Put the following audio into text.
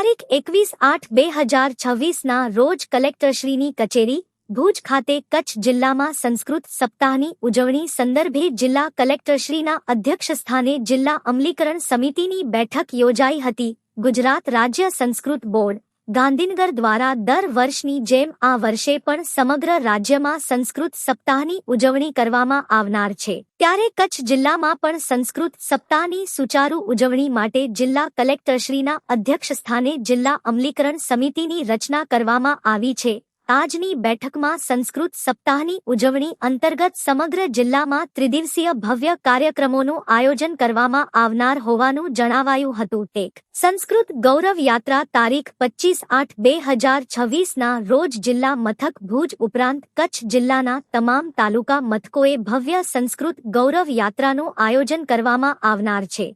તારીખ 21/8/2026ના રોજ કલેક્ટરશ્રીની કચેરી ભુજ ખાતે કચ્છ જિલ્લામાં સંસ્કૃત સપ્તાહની ઉજવણી સંદર્ભે જિલ્લા કલેક્ટરશ્રીના અધ્યક્ષસ્થાને જિલ્લા અમલીકરણ સમિતિની બેઠક યોજાઈ હતી. ગુજરાત રાજ્ય સંસ્કૃત બોર્ડ ગાંધીનગર દ્વારા દર વર્ષની જેમ આ વર્ષે પણ સમગ્ર રાજ્યમાં સંસ્કૃત સપ્તાહની ઉજવણી કરવામાં આવનાર છે. ત્યારે કચ્છ જિલ્લામાં પણ સંસ્કૃત સપ્તાહની સુચારુ ઉજવણી માટે જિલ્લા કલેક્ટરશ્રીના અધ્યક્ષસ્થાને જિલ્લા અમલીકરણ સમિતિની રચના કરવામાં આવી છે. આજની બેઠકમાં સંસ્કૃત સપ્તાહની ઉજવણી અંતર્ગત સમગ્ર જિલ્લામાં ત્રિદિવસીય ભવ્ય કાર્યક્રમોનું આયોજન કરવામાં આવનાર હોવાનું જણાવાયું હતું. સંસ્કૃત ગૌરવ યાત્રા તારીખ 25/8/2026ના રોજ જિલ્લા મથક ભુજ ઉપરાંત કચ્છ જિલ્લાના તમામ તાલુકા મથકોએ ભવ્ય સંસ્કૃત ગૌરવ યાત્રાનું આયોજન કરવામાં આવનાર છે.